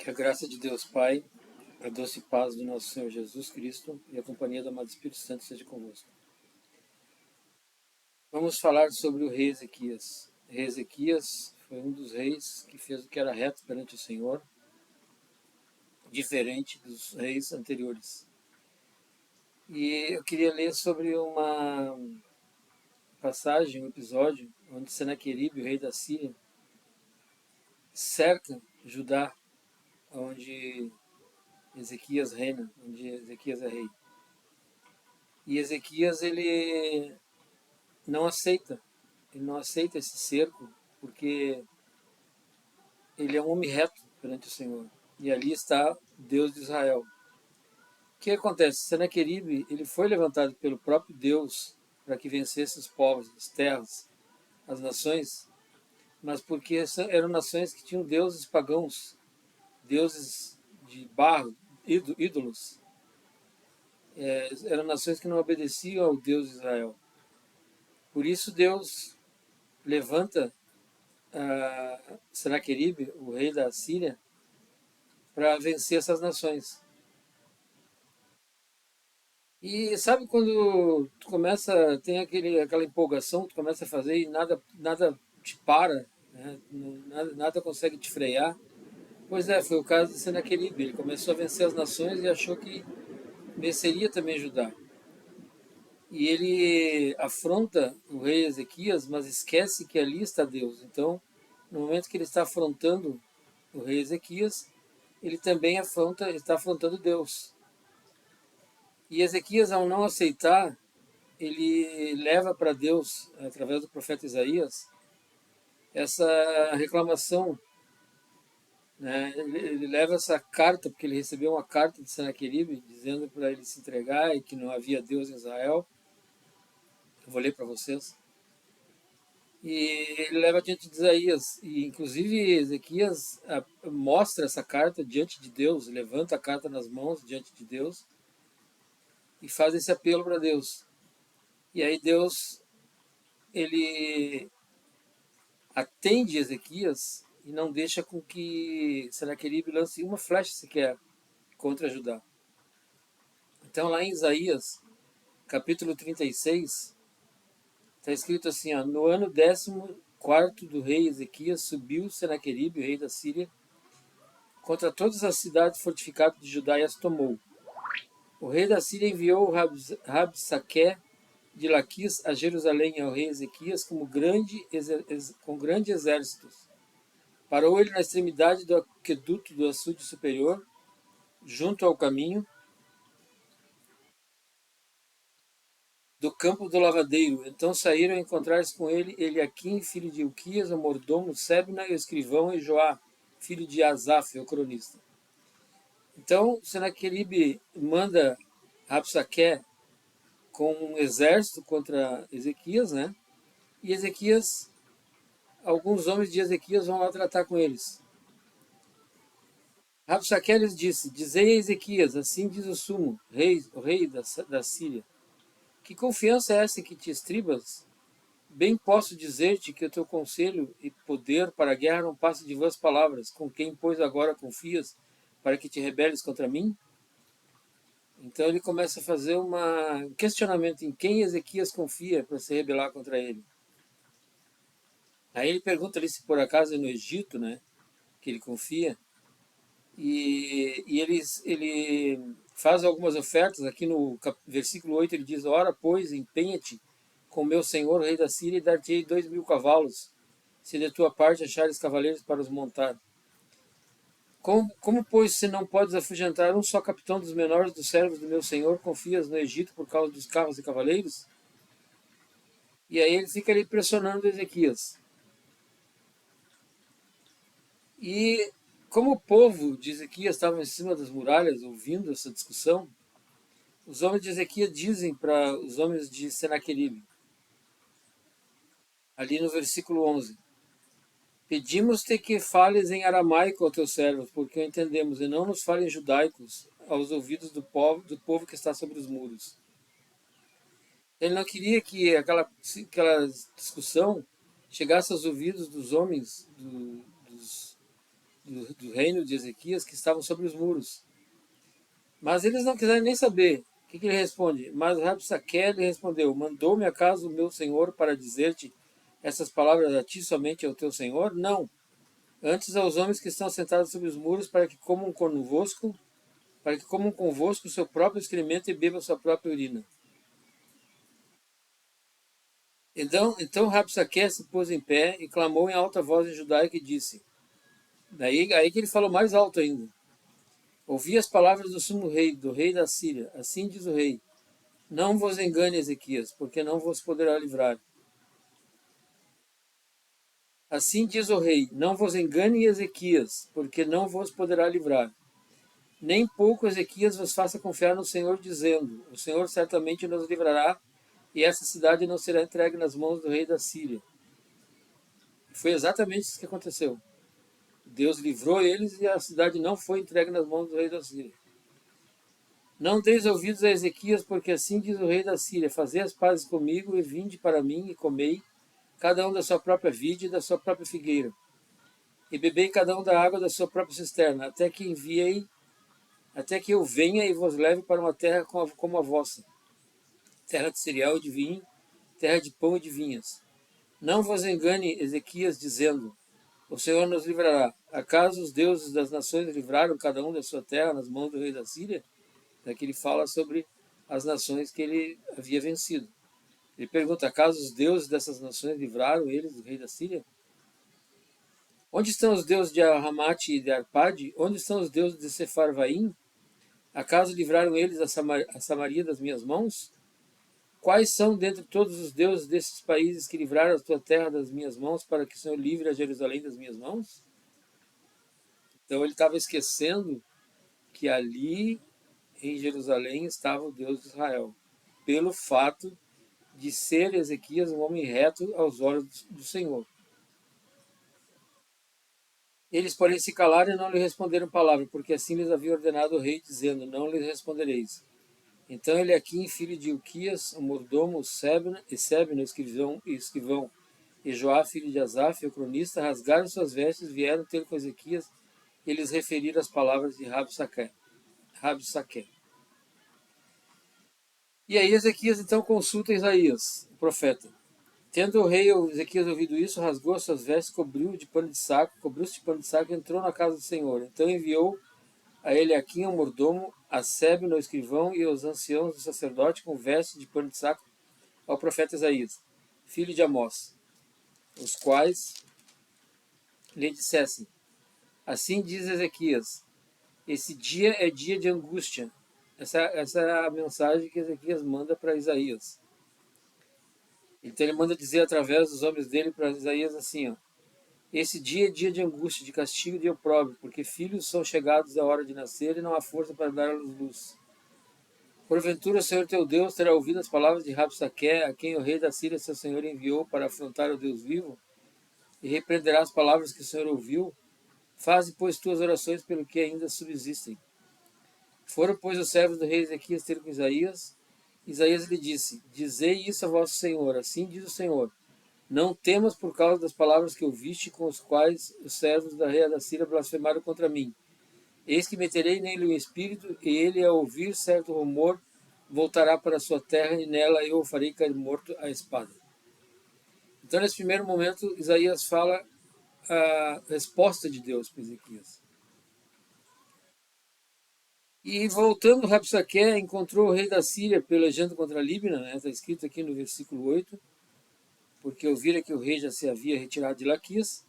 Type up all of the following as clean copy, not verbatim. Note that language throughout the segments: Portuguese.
Que a graça de Deus Pai, a doce paz do nosso Senhor Jesus Cristo e a companhia do amado Espírito Santo seja convosco. Vamos falar sobre o rei Ezequias. O rei Ezequias foi um dos reis que fez o que era reto perante o Senhor, diferente dos reis anteriores. E eu queria ler sobre uma passagem, um episódio, onde Senaqueribe, o rei da Síria, cerca Judá, onde Ezequias reina, onde Ezequias é rei. E Ezequias, não aceita, ele não aceita esse cerco, porque ele é um homem reto perante o Senhor. E ali está Deus de Israel. O que acontece? Senaqueribe, ele foi levantado pelo próprio Deus para que vencesse os povos, as terras, as nações, mas porque eram nações que tinham deuses pagãos, deuses de barro, ídolos. Eram nações que não obedeciam ao Deus de Israel. Por isso Deus levanta Senaqueribe, o rei da Síria, para vencer essas nações. E sabe quando tu começa, tem aquela empolgação, tu começa a fazer e nada te para, né? Nada consegue te frear? Pois é, foi o caso de Senaqueribe. Ele começou a vencer as nações e achou que venceria também Judá. E ele afronta o rei Ezequias, mas esquece que ali está Deus. Então, no momento que ele está afrontando o rei Ezequias, ele também está afrontando Deus. E Ezequias, ao não aceitar, ele leva para Deus, através do profeta Isaías, essa reclamação. Né? Ele leva essa carta, porque ele recebeu uma carta de Senaqueribe, dizendo para ele se entregar e que não havia Deus em Israel. Eu vou ler para vocês. E ele leva diante de Isaías. E, inclusive, Ezequias mostra essa carta diante de Deus, levanta a carta nas mãos diante de Deus e faz esse apelo para Deus. E aí Deus, ele atende Ezequias e não deixa com que Senaqueribe lance uma flecha sequer contra Judá. Então, lá em Isaías, capítulo 36, está escrito assim, ó, no ano 14º do rei Ezequias, subiu Senaqueribe, o rei da Síria, contra todas as cidades fortificadas de Judá e as tomou. O rei da Síria enviou Rabsaque de Laquis a Jerusalém ao rei Ezequias com grande exército. Parou ele na extremidade do aqueduto do açude superior, junto ao caminho do campo do lavadeiro. Então saíram a encontrar-se com ele Eliaquim, filho de Ilquias, o mordomo, Sebna, o escrivão, e Joá, filho de Asaf, o cronista. Então Senaqueribe manda Rabsaque com um exército contra Ezequias, né? E Ezequias, alguns homens de Ezequias vão lá tratar com eles. Rabsaque lhes disse, dizei a Ezequias, assim diz o sumo, o rei da Síria, que confiança é essa em que te estribas? Bem posso dizer-te que o teu conselho e poder para a guerra não passa de vãs palavras, com quem, pois, agora confias, para que te rebeles contra mim? Então ele começa a fazer um questionamento em quem Ezequias confia para se rebelar contra ele. Aí ele pergunta ali se por acaso é no Egito, né, que ele confia, e ele faz algumas ofertas. Aqui no versículo 8 ele diz, ora, pois, empenha-te com meu senhor, rei da Síria, e dar-te-ei 2.000 cavalos, se de tua parte achares cavaleiros para os montar. Como, pois, se não podes afugentar um só capitão dos menores dos servos do meu senhor, confias no Egito por causa dos carros e cavaleiros? E aí ele fica ali pressionando Ezequias. E como o povo de Ezequias estava em cima das muralhas, ouvindo essa discussão, os homens de Ezequias dizem para os homens de Senaqueribe, ali no versículo 11, pedimos-te que fales em aramaico aos teus servos, porque o entendemos, e não nos fales em judaicos aos ouvidos do povo que está sobre os muros. Ele não queria que aquela discussão chegasse aos ouvidos dos homens do reino de Ezequias que estavam sobre os muros. Mas eles não quiseram nem saber. O que ele responde? Mas Rabsaque lhe respondeu: Mandou-me acaso o meu senhor para dizer-te essas palavras a ti somente ao teu senhor? Não. Antes aos homens que estão sentados sobre os muros, para que comam convosco o seu próprio excremento e bebam sua própria urina. Então Rabsaque se pôs em pé e clamou em alta voz em judaico e disse. Aí que ele falou mais alto ainda. Ouvi as palavras do sumo rei, do rei da Síria. Assim diz o rei: Não vos engane, Ezequias, porque não vos poderá livrar. Assim diz o rei: Não vos engane, Ezequias, porque não vos poderá livrar. Nem pouco Ezequias vos faça confiar no Senhor, dizendo: O Senhor certamente nos livrará, e essa cidade não será entregue nas mãos do rei da Síria. Foi exatamente isso que aconteceu. Deus livrou eles e a cidade não foi entregue nas mãos do rei da Síria. Não deis ouvidos a Ezequias, porque assim diz o rei da Síria: Fazei as pazes comigo e vinde para mim e comei, cada um da sua própria vide e da sua própria figueira, e bebei cada um da água da sua própria cisterna, até que eu venha e vos leve para uma terra como a vossa, terra de cereal e de vinho, terra de pão e de vinhas. Não vos engane, Ezequias, dizendo: O Senhor nos livrará. Acaso os deuses das nações livraram cada um da sua terra nas mãos do rei da Síria? Daqui ele fala sobre as nações que ele havia vencido. Ele pergunta: acaso os deuses dessas nações livraram eles do rei da Síria? Onde estão os deuses de Arramate e de Arpade? Onde estão os deuses de Sefarvaim? Acaso livraram eles a Samaria das minhas mãos? Quais são dentre todos os deuses desses países que livraram a tua terra das minhas mãos, para que o Senhor livre a Jerusalém das minhas mãos? Então ele estava esquecendo que ali em Jerusalém estava o Deus de Israel, pelo fato de ser Ezequias um homem reto aos olhos do Senhor. Eles, porém, se calaram e não lhe responderam palavra, porque assim lhes havia ordenado o rei, dizendo: Não lhes respondereis. Então Eliaquim, filho de Ilquias, o mordomo, Sebna, o escrivão, e Joá, filho de Asaf, o cronista, rasgaram suas vestes, vieram ter com Ezequias e lhes referiram as palavras de Rabsaque. E aí Ezequias então consulta Isaías, o profeta. Tendo o rei Ezequias ouvido isso, rasgou as suas vestes, cobriu-se de pano de saco e entrou na casa do Senhor. Então enviou a Eliaquim, o mordomo, a Sebna, o escrivão, e aos anciãos do sacerdote com vestes de pano de saco ao profeta Isaías, filho de Amós, os quais lhe dissessem: Assim diz Ezequias, esse dia é dia de angústia. Essa é a mensagem que Ezequias manda para Isaías. Então ele manda dizer através dos homens dele para Isaías assim: ó, esse dia é dia de angústia, de castigo e de opróbrio, porque filhos são chegados à hora de nascer e não há força para dar-lhes luz. Porventura o Senhor teu Deus terá ouvido as palavras de Rabsaque, a quem o rei da Síria seu senhor enviou para afrontar o Deus vivo, e repreenderá as palavras que o Senhor ouviu? Faze, pois, tuas orações pelo que ainda subsistem. Foram, pois, os servos do rei Ezequias ter com Isaías. Isaías lhe disse: Dizei isso a vosso senhor, assim diz o Senhor. Não temas por causa das palavras que ouviste, com os quais os servos da rei da Síria blasfemaram contra mim. Eis que meterei nele um espírito, e ele, ao ouvir certo rumor, voltará para a sua terra, e nela eu o farei cair morto à espada. Então, nesse primeiro momento, Isaías fala a resposta de Deus para Ezequias. E voltando, Rabsaque encontrou o rei da Síria pelejando contra Líbina, está escrito aqui no versículo 8, porque ouvira que o rei já se havia retirado de Laquis.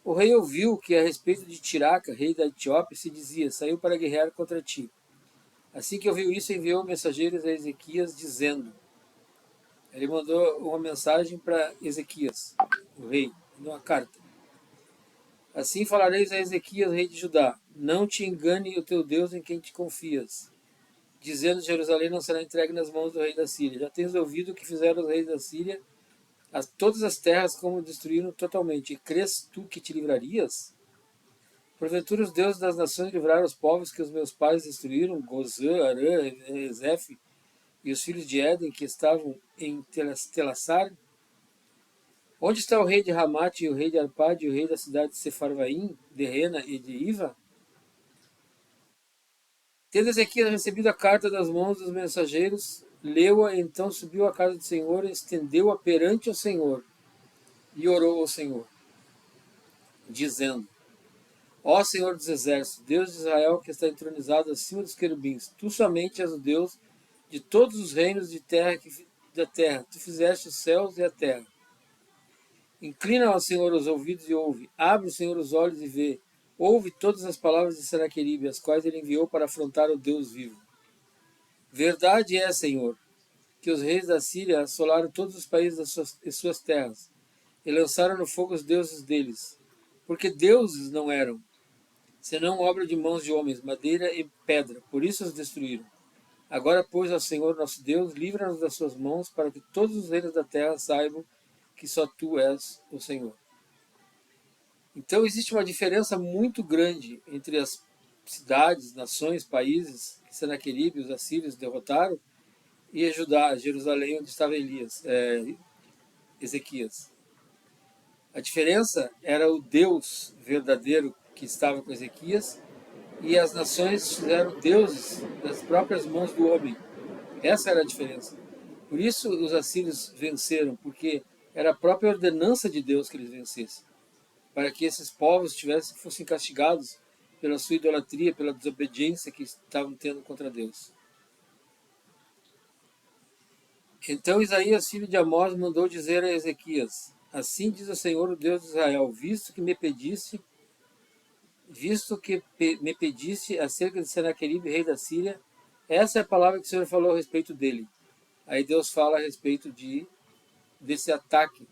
O rei ouviu que a respeito de Tiraca, rei da Etiópia, se dizia: saiu para guerrear contra ti. Assim que ouviu isso, enviou mensageiros a Ezequias, dizendo... Ele mandou uma mensagem para Ezequias, o rei, mandou uma carta. Assim falareis a Ezequias, rei de Judá: Não te engane o teu Deus em quem te confias, dizendo: Jerusalém não será entregue nas mãos do rei da Síria. Já tens ouvido o que fizeram os reis da Síria, todas as terras como destruíram totalmente. E crês tu que te livrarias? Porventura os deuses das nações livraram os povos que os meus pais destruíram, Gozã, Arã, Rezef e os filhos de Éden que estavam em Telassar? Onde está o rei de Ramate, e o rei de Arpade, e o rei da cidade de Sefarvaim, de Rena e de Iva? Tendo Ezequias recebido a carta das mãos dos mensageiros, leu-a, então subiu à casa do Senhor, estendeu-a perante o Senhor e orou ao Senhor, dizendo: Ó Senhor dos exércitos, Deus de Israel, que está entronizado acima dos querubins, tu somente és o Deus de todos os reinos de terra da terra. Tu fizeste os céus e a terra. Inclina ao Senhor os ouvidos e ouve. Abre o Senhor os olhos e vê. Ouve todas as palavras de Senaqueribe, as quais ele enviou para afrontar o Deus vivo. Verdade é, Senhor, que os reis da Síria assolaram todos os países de suas terras e lançaram no fogo os deuses deles, porque deuses não eram, senão obra de mãos de homens, madeira e pedra, por isso os destruíram. Agora, pois, ao Senhor nosso Deus, livra-nos das suas mãos, para que todos os reinos da terra saibam que só tu és o Senhor. Então existe uma diferença muito grande entre as cidades, nações, países que Senaqueribe e os assírios derrotaram e a Judá, Jerusalém, onde estava Ezequias. A diferença era o Deus verdadeiro que estava com Ezequias e as nações fizeram deuses das próprias mãos do homem. Essa era a diferença. Por isso os assírios venceram, porque era a própria ordenança de Deus que eles vencessem, para que esses povos fossem castigados pela sua idolatria, pela desobediência que estavam tendo contra Deus. Então Isaías, filho de Amós, mandou dizer a Ezequias: Assim diz o Senhor, o Deus de Israel, me pediste acerca de Senaqueribe, rei da Síria, essa é a palavra que o Senhor falou a respeito dele. Aí Deus fala a respeito desse ataque,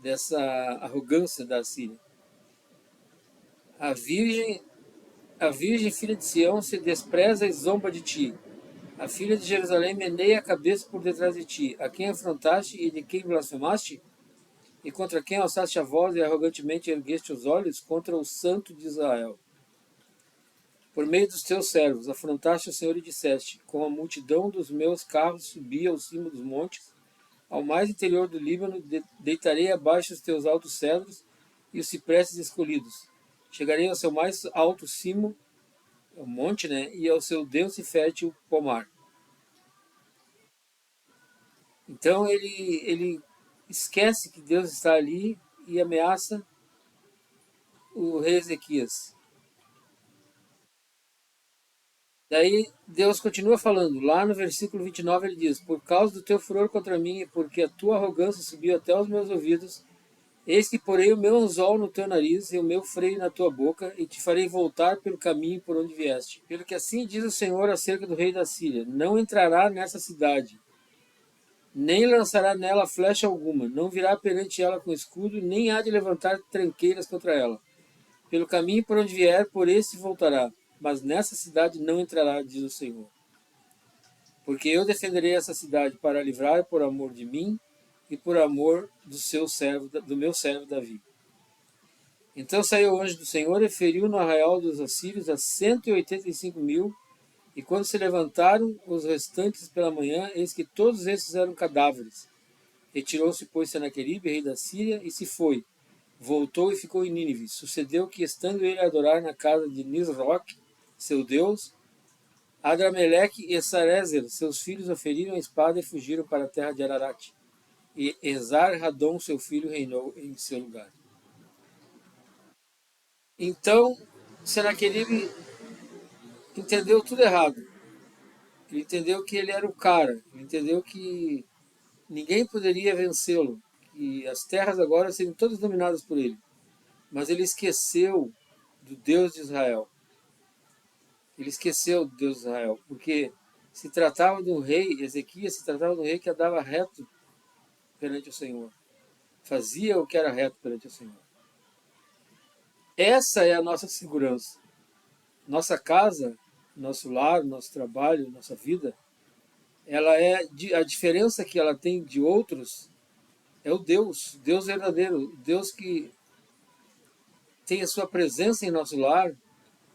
dessa arrogância da Síria. A virgem filha de Sião se despreza e zomba de ti. A filha de Jerusalém meneia a cabeça por detrás de ti. A quem afrontaste e de quem blasfemaste? E contra quem alçaste a voz e arrogantemente ergueste os olhos? Contra o Santo de Israel. Por meio dos teus servos, afrontaste o Senhor e disseste: Com a multidão dos meus carros subi ao cimo dos montes, ao mais interior do Líbano, deitarei abaixo os teus altos cedros e os cipresses escolhidos. Chegarei ao seu mais alto cimo, o monte, né, e ao seu denso e fértil pomar. Então ele esquece que Deus está ali e ameaça o rei Ezequias. Daí Deus continua falando, lá no versículo 29 ele diz: Por causa do teu furor contra mim e porque a tua arrogância subiu até os meus ouvidos, eis que porei o meu anzol no teu nariz e o meu freio na tua boca, e te farei voltar pelo caminho por onde vieste. Pelo que assim diz o Senhor acerca do rei da Síria: Não entrará nessa cidade, nem lançará nela flecha alguma, não virá perante ela com escudo, nem há de levantar tranqueiras contra ela. Pelo caminho por onde vier, por esse voltará, mas nessa cidade não entrará, diz o Senhor. Porque eu defenderei essa cidade para livrar por amor de mim e por amor do meu servo Davi. Então saiu o anjo do Senhor e feriu no arraial dos assírios a 185.000, e quando se levantaram os restantes pela manhã, eis que todos esses eram cadáveres. Retirou-se, pois, Senaqueribe, rei da Síria, e se foi. Voltou e ficou em Nínive. Sucedeu que, estando ele a adorar na casa de Nisroch, seu deus, Adrameleque e Sarezer, seus filhos, o feriram a espada e fugiram para a terra de Ararat. E Esar-Hadon, seu filho, reinou em seu lugar. Então, Senaqueribe entendeu tudo errado. Ele entendeu que ele era o cara. Ele entendeu que ninguém poderia vencê-lo. E as terras agora seriam todas dominadas por ele. Mas ele esqueceu do Deus de Israel. Ele esqueceu do Deus de Israel, porque se tratava de um rei, Ezequias se tratava de um rei que andava reto perante o Senhor. Fazia o que era reto perante o Senhor. Essa é a nossa segurança. Nossa casa, nosso lar, nosso trabalho, nossa vida, ela é a diferença que ela tem de outros é o Deus verdadeiro, Deus que tem a sua presença em nosso lar,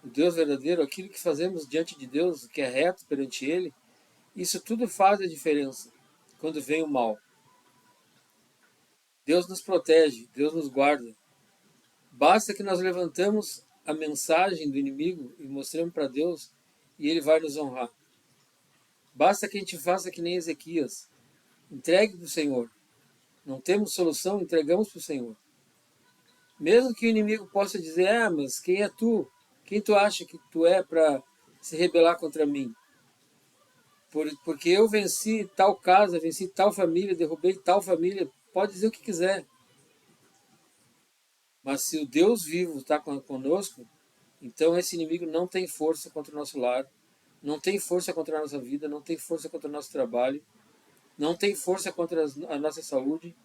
o Deus verdadeiro, aquilo que fazemos diante de Deus, que é reto perante Ele, isso tudo faz a diferença quando vem o mal. Deus nos protege, Deus nos guarda. Basta que nós levantamos a mensagem do inimigo e mostremos para Deus e Ele vai nos honrar. Basta que a gente faça que nem Ezequias, entregue para o Senhor. Não temos solução, entregamos para o Senhor. Mesmo que o inimigo possa dizer, mas quem é tu? Quem tu acha que tu é para se rebelar contra mim? Porque eu venci tal casa, venci tal família, derrubei tal família. Pode dizer o que quiser. Mas se o Deus vivo está conosco, então esse inimigo não tem força contra o nosso lar, não tem força contra a nossa vida, não tem força contra o nosso trabalho, não tem força contra a nossa saúde.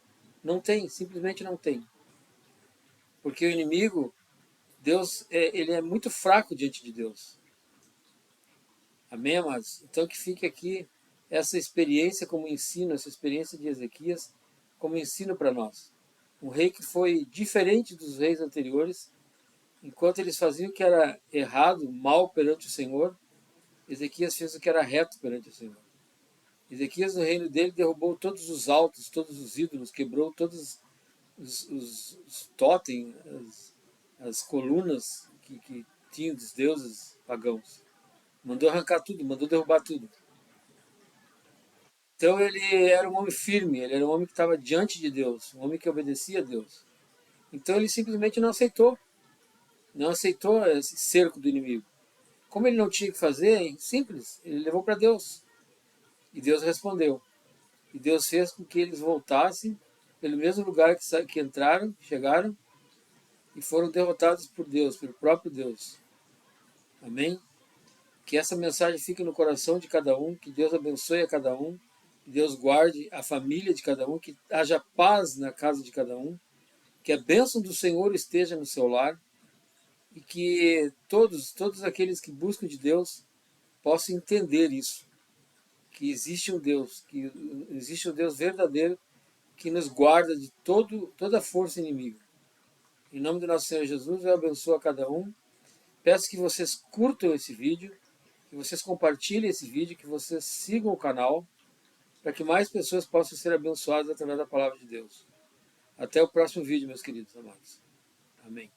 Não tem, simplesmente não tem. Porque o inimigo, Deus, ele é muito fraco diante de Deus. Amém, amados? Então que fique aqui essa experiência como ensino, essa experiência de Ezequias como ensino para nós. Um rei que foi diferente dos reis anteriores, enquanto eles faziam o que era errado, mal perante o Senhor, Ezequias fez o que era reto perante o Senhor. Ezequias, no reino dele, derrubou todos os altos, todos os ídolos, quebrou todos os totens, as colunas que tinham dos deuses pagãos. Mandou arrancar tudo, mandou derrubar tudo. Então ele era um homem firme, ele era um homem que estava diante de Deus, um homem que obedecia a Deus. Então ele simplesmente não aceitou esse cerco do inimigo. Como ele não tinha que fazer, simples, ele levou para Deus. E Deus respondeu. E Deus fez com que eles voltassem pelo mesmo lugar que entraram, que chegaram, e foram derrotados por Deus, pelo próprio Deus. Amém? Que essa mensagem fique no coração de cada um, que Deus abençoe a cada um, que Deus guarde a família de cada um, que haja paz na casa de cada um, que a bênção do Senhor esteja no seu lar e que todos aqueles que buscam de Deus possam entender isso, que existe um Deus verdadeiro que nos guarda de toda força inimiga. Em nome do nosso Senhor Jesus, eu abençoo a cada um. Peço que vocês curtam esse vídeo, que vocês compartilhem esse vídeo, que vocês sigam o canal, para que mais pessoas possam ser abençoadas através da palavra de Deus. Até o próximo vídeo, meus queridos amados. Amém.